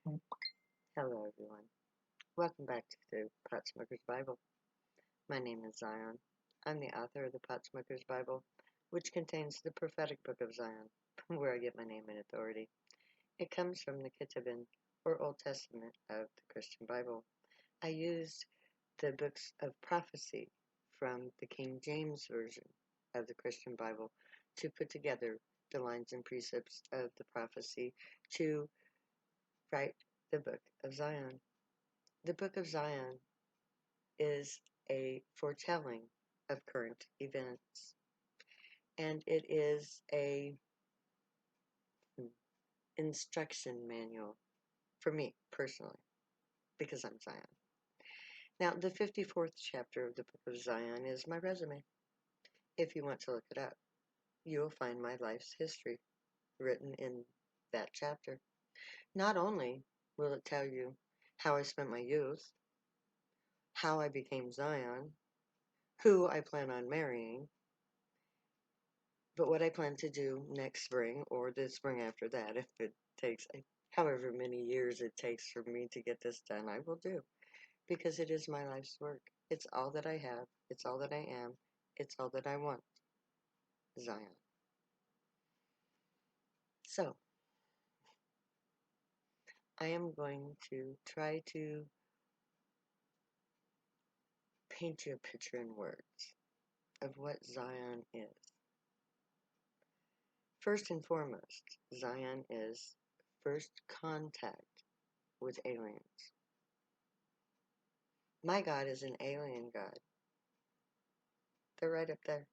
Hello, everyone. Welcome back to the Pot Smoker's Bible. My name is Zion. I'm the author of the Pot Smoker's Bible, which contains the prophetic book of Zion, where I get my name and authority. It comes from the Ketuvim, or Old Testament, of the Christian Bible. I used the books of prophecy from the King James Version of the Christian Bible to put together the lines and precepts of the prophecy to write the book of Zion. The book of Zion is a foretelling of current events, and it is a instruction manual for me personally, because I'm Zion. Now, the 54th chapter of the book of Zion is my resume. If you want to look it up, you will find my life's history written in that chapter. Not only will it tell you how I spent my youth, how I became Zion, who I plan on marrying, but what I plan to do next spring or the spring after that, if it takes however many years it takes for me to get this done, I will do. Because it is my life's work. It's all that I have. It's all that I am. It's all that I want. Zion. So, I am going to try to paint you a picture in words of what Zion is. First and foremost, Zion is first contact with aliens. My God is an alien God. They're right up there.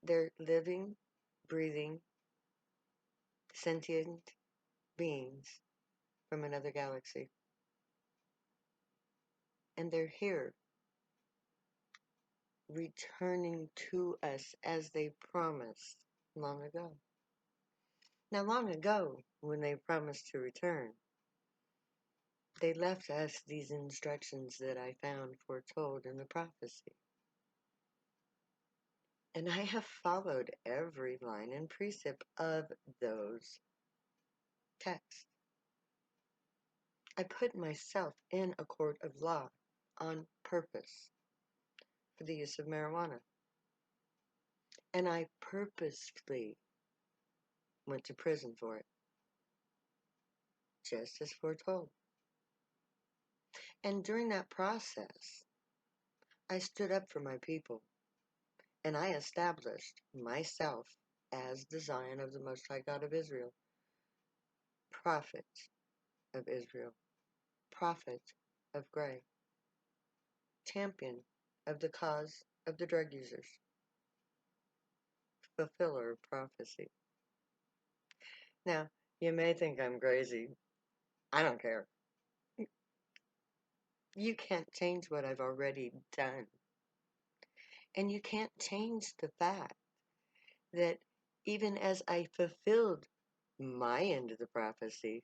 They're living, breathing, sentient beings from another galaxy. And they're here, returning to us as they promised long ago. Now, long ago, when they promised to return, they left us these instructions that I found foretold in the prophecy. And I have followed every line and precept of those texts. I put myself in a court of law on purpose for the use of marijuana. And I purposefully went to prison for it, just as foretold. And during that process, I stood up for my people, and I established myself as the Zion of the Most High God of Israel, prophet of Israel, prophet of Gray, champion of the cause of the drug users, fulfiller of prophecy. Now, you may think I'm crazy. I don't care. You can't change what I've already done. And you can't change the fact that even as I fulfilled my end of the prophecy,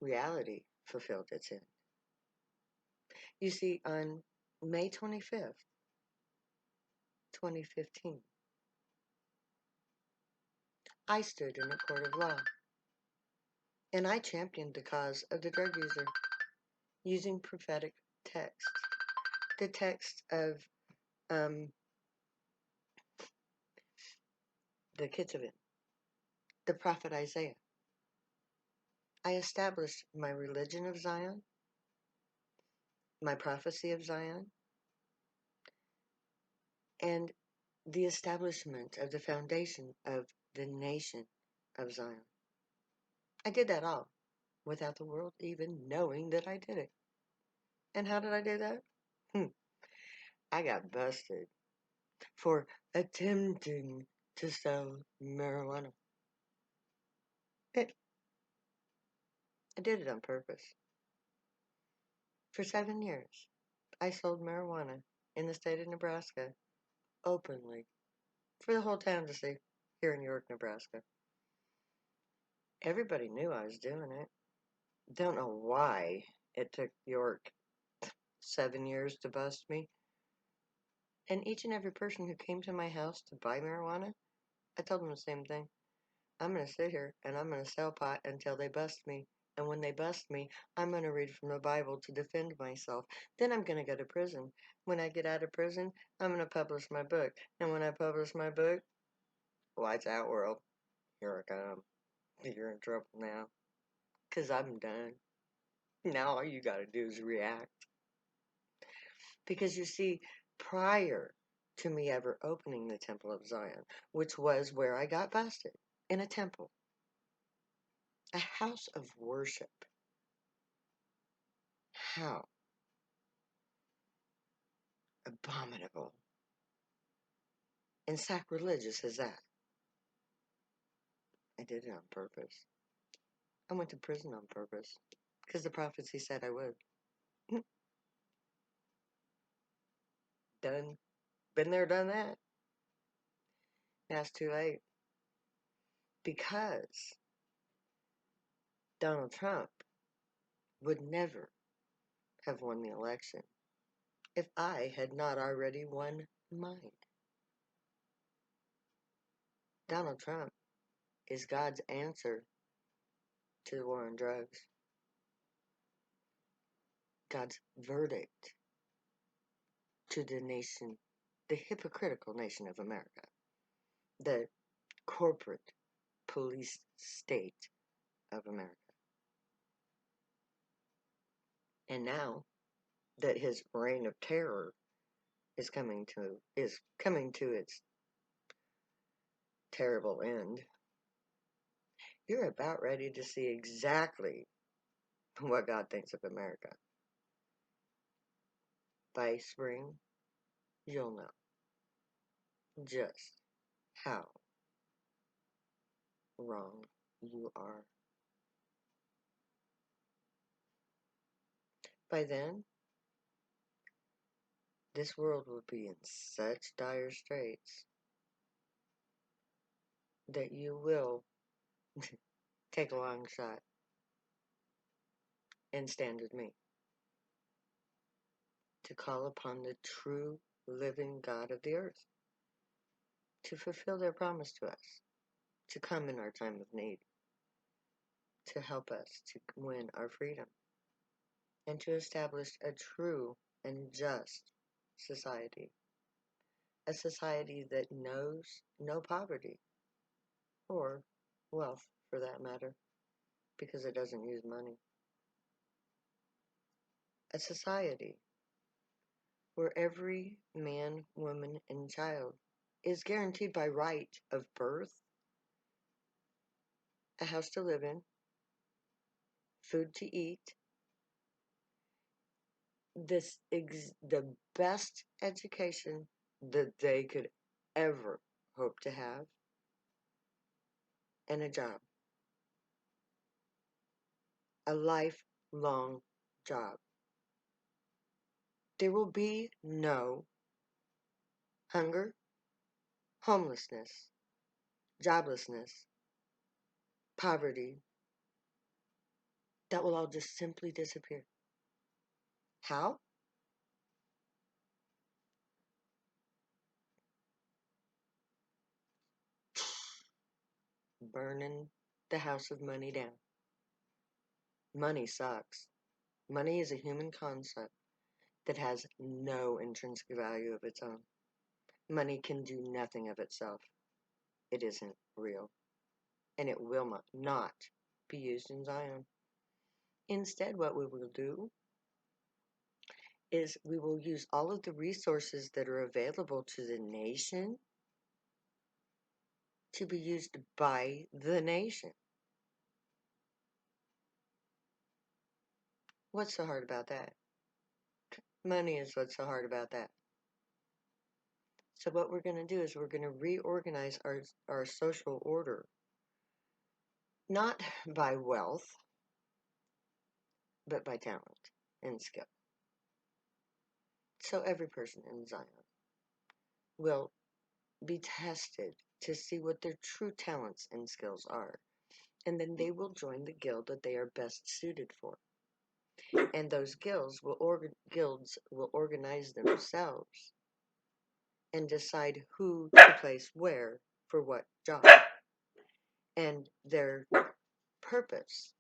reality fulfilled its end. You see, on May 25th, 2015, I stood in a court of law and I championed the cause of the drug user using prophetic text, the text of the Ketuvim, the prophet Isaiah. I established my religion of Zion, my prophecy of Zion, and the establishment of the foundation of the nation of Zion. I did that all without the world even knowing that I did it. And how did I do that? I got busted for attempting to sell marijuana. I did it on purpose. For 7 years, I sold marijuana in the state of Nebraska openly for the whole town to see here in York, Nebraska. Everybody knew I was doing it. Don't know why it took York 7 years to bust me. And each and every person who came to my house to buy marijuana, I told them the same thing. I'm going to sit here and I'm going to sell pot until they bust me. And when they bust me, I'm going to read from the Bible to defend myself. Then I'm going to go to prison. When I get out of prison, I'm going to publish my book. And when I publish my book, watch out, world. Here I come. You're in trouble now. Because I'm done. Now all you got to do is react. Because you see, prior to me ever opening the Temple of Zion, which was where I got busted, in a temple, a house of worship. How abominable and sacrilegious is that? I did it on purpose. I went to prison on purpose. Because the prophecy said I would. Done. Been there, done that. Now it's too late. Because Donald Trump would never have won the election if I had not already won mine. Donald Trump is God's answer to the war on drugs. God's verdict to the nation, the hypocritical nation of America, the corporate police state of America. And now that his reign of terror is coming to its terrible end, you're about ready to see exactly what God thinks of America. By spring, you'll know just how wrong you are. By then, this world will be in such dire straits that you will take a long shot and stand with me to call upon the true living God of the earth to fulfill their promise to us, to come in our time of need, to help us to win our freedom, and to establish a true and just society. A society that knows no poverty, or wealth for that matter, because it doesn't use money. A society where every man, woman, and child is guaranteed by right of birth a house to live in, food to eat, the best education that they could ever hope to have, and a job. A lifelong job. There will be no hunger, homelessness, joblessness, poverty. That will all just simply disappear. How? Burning the house of money down. Money sucks. Money is a human concept that has no intrinsic value of its own. Money can do nothing of itself. It isn't real. And it will not be used in Zion. Instead, what we will do is we will use all of the resources that are available to the nation to be used by the nation. What's so hard about that? Money is what's so hard about that. So what we're going to do is we're going to reorganize our social order, not by wealth, but by talent and skill. So every person in Zion will be tested to see what their true talents and skills are. And then they will join the guild that they are best suited for. And those guilds will organize themselves and decide who to place where for what job. And their purpose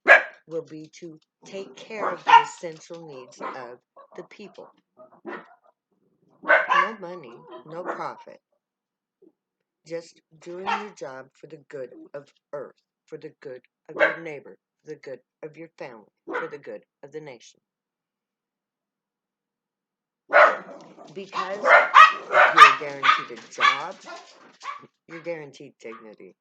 will be to take care of the essential needs of the people. No money, no profit. Just doing your job for the good of Earth, for the good of your neighbor, for the good of your family, for the good of the nation. Because you're guaranteed a job, you're guaranteed dignity.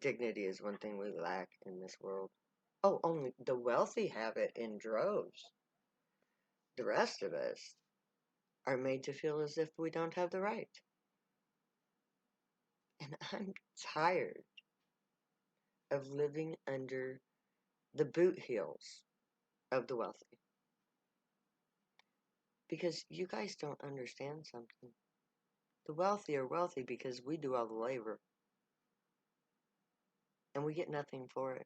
Dignity is one thing we lack in this world. Oh, only the wealthy have it in droves. The rest of us are made to feel as if we don't have the right. And I'm tired of living under the boot heels of the wealthy. Because you guys don't understand something. The wealthy are wealthy because we do all the labor. And we get nothing for it.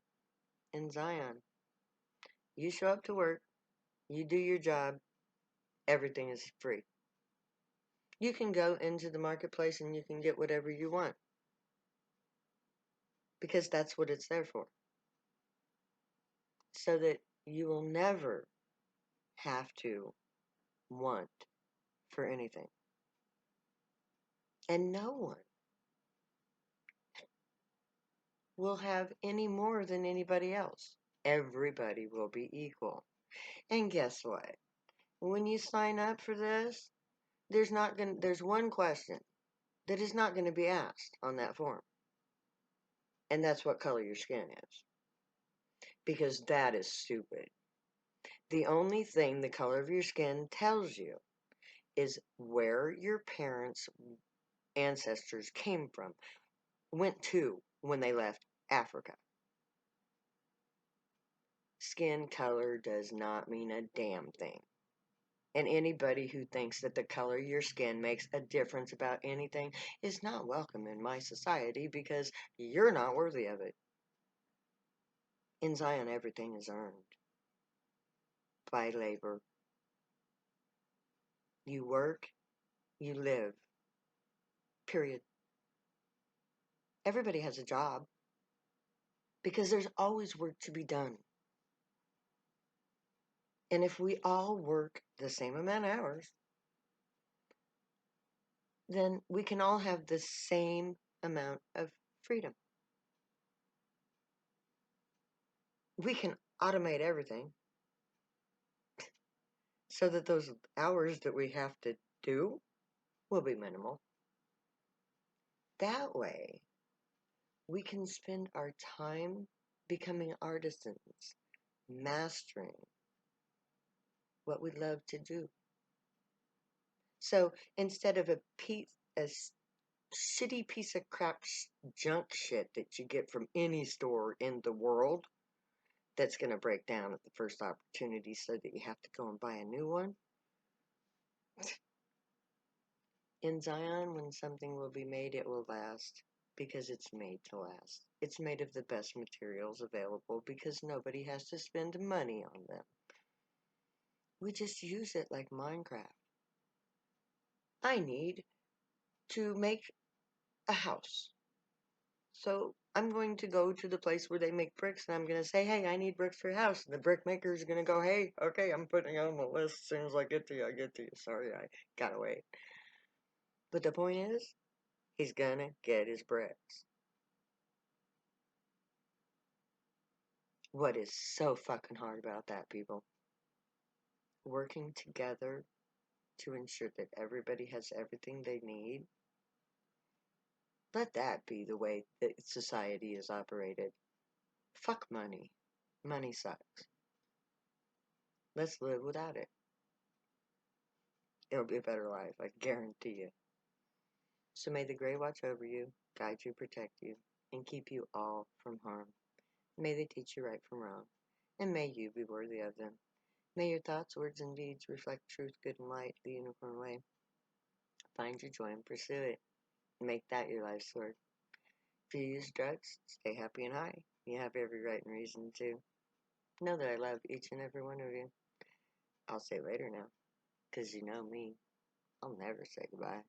In Zion, you show up to work, you do your job, everything is free. You can go into the marketplace and you can get whatever you want. Because that's what it's there for. So that you will never have to want for anything. And no one will have any more than anybody else. Everybody will be equal. And guess what? When you sign up for this, there's one question that is not going to be asked on that form. And that's what color your skin is. Because that is stupid. The only thing the color of your skin tells you is where your parents' ancestors came from, went to when they left Africa. Skin color does not mean a damn thing. And anybody who thinks that the color of your skin makes a difference about anything is not welcome in my society because you're not worthy of it. In Zion, everything is earned by labor. You work, you live. Period. Everybody has a job because there's always work to be done. And if we all work the same amount of hours, then we can all have the same amount of freedom. We can automate everything so that those hours that we have to do will be minimal. That way, we can spend our time becoming artisans, mastering what we love to do. So instead of a shitty piece of crap junk shit that you get from any store in the world that's going to break down at the first opportunity so that you have to go and buy a new one. In Zion, when something will be made, it will last because it's made to last. It's made of the best materials available because nobody has to spend money on them. We just use it like Minecraft. I need to make a house. So I'm going to go to the place where they make bricks and I'm going to say, hey, I need bricks for your house. And the brick maker is going to go, hey, okay, I'm putting it on the list. As soon as I get to you, I get to you. Sorry, I gotta wait. But the point is, he's going to get his bricks. What is so fucking hard about that, people? Working together to ensure that everybody has everything they need. Let that be the way that society is operated. Fuck money. Money sucks. Let's live without it. It'll be a better life, I guarantee you. So may the Grey watch over you, guide you, protect you, and keep you all from harm. May they teach you right from wrong, and may you be worthy of them. May your thoughts, words, and deeds reflect truth, good, and light, the uniform way. Find your joy and pursue it. Make that your life's work. If you use drugs, stay happy and high. You have every right and reason to. Know that I love each and every one of you. I'll say later now, 'cause you know me. I'll never say goodbye.